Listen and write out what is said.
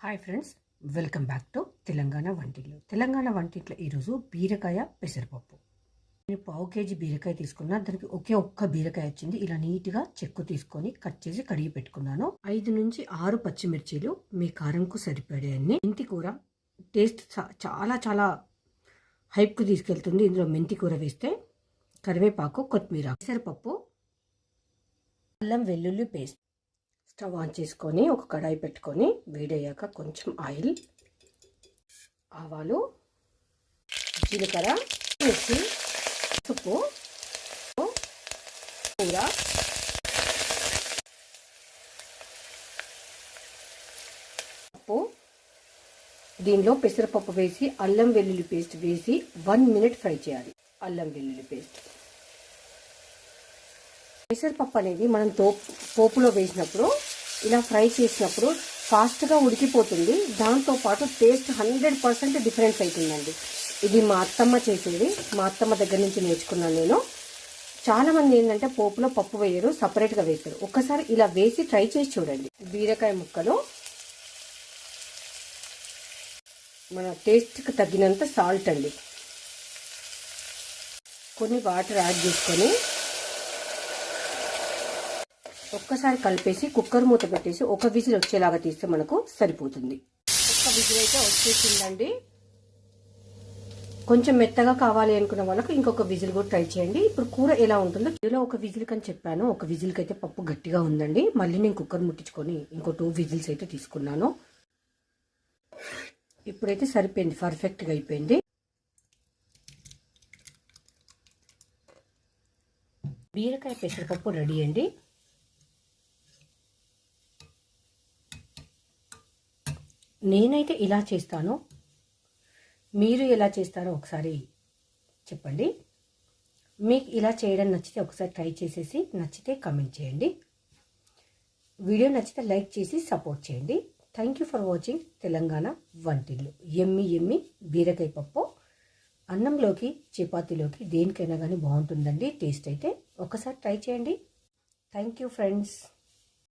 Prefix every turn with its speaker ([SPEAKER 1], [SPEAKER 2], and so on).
[SPEAKER 1] Hi friends, welcome back to Telangana Vantillu. Telangana వంటింట్లో ఈరోజు బీరకాయ పెసరపప్పు. నేను పావు కేజీ బీరకాయ తీసుకున్నా, దానికి ఒక్క బీరకాయ వచ్చింది. ఇలా నీట్గా చెక్కు తీసుకొని కట్ చేసి కడిగి పెట్టుకున్నాను. 5 నుంచి 6 పచ్చిమిర్చీలు మీ కారంకు సరిపడేయన్ని. మెంతి కూర టేస్ట్ చాలా చాలా హైప్కు తీసుకెళ్తుంది. ఇందులో మెంతి కూర వేస్తే కరివేపాకు, కొత్తిమీర, పెసరపప్పు, అల్లం వెల్లుల్లి పేస్ట్. స్టవ్ ఆన్ చేసుకొని ఒక కడాయి పెట్టుకొని వేడయ్యాక కొంచెం ఆయిల్, ఆవాలు, జీలకర్ర, మిర్చి, ఉప్పు, కూర, పప్పు, దీనిలో పెసరపప్పు వేసి అల్లం వెల్లుల్లి పేస్ట్ వేసి 1 మినిట్ ఫ్రై చేయాలి. అల్లం వెల్లుల్లి పేస్ట్, పెసరపప్పు అనేది మనం పోపులో వేసినప్పుడు ఇలా ఫ్రై చేసినప్పుడు ఫాస్ట్గా ఉడికిపోతుంది. దాంతోపాటు టేస్ట్ 100% డిఫరెన్స్ అవుతుందండి. ఇది మా అత్తమ్మ చేసేది, మా అత్తమ్మ దగ్గర నుంచి నేర్చుకున్నాను నేను. చాలామంది ఏంటంటే పోపులో పప్పు వేయరు, సపరేట్గా వేస్తారు. ఒక్కసారి ఇలా వేసి ట్రై చేసి చూడండి. బీరకాయ ముక్కలు మన టేస్ట్కి తగినంత సాల్ట్ అండి, కొన్ని వాటర్ యాడ్ చేసుకొని ఒక్కసారి కలిపేసి కుక్కర్ మూత పెట్టేసి ఒక విజిల్ వచ్చేలాగా తీస్తే మనకు సరిపోతుంది. ఒక్క విజిల్ అయితే వచ్చేసిందండి. కొంచెం మెత్తగా కావాలి అనుకున్న వాళ్ళకు ఇంకొక విజిల్ కూడా ట్రై చేయండి. ఇప్పుడు కూర ఎలా ఉంటుందో, ఇలా ఒక విజిల్ కని చెప్పాను, ఒక విజిల్కి అయితే పప్పు గట్టిగా ఉందండి. మళ్ళీ నేను కుక్కర్ ముట్టించుకొని ఇంకో 2 విజిల్స్ అయితే తీసుకున్నాను. ఇప్పుడైతే సరిపోయింది, పర్ఫెక్ట్గా అయిపోయింది. బీరకాయ పెసరపప్పు రెడీ అండి. నేనైతే ఇలా చేస్తాను, మీరు ఎలా చేస్తారో ఒకసారి చెప్పండి. మీకు ఇలా చేయడం నచ్చితే ఒకసారి ట్రై చేసేసి నచ్చితే కామెంట్ చేయండి. వీడియో నచ్చితే లైక్ చేసి సపోర్ట్ చేయండి. Thank you for watching Telangana Vantillu. ఎమ్మి బీరకాయ పప్పు అన్నంలోకి, చపాతీలోకి, దేనికైనా కానీ బాగుంటుందండి. టేస్ట్ అయితే ఒకసారి ట్రై చేయండి. Thank you friends.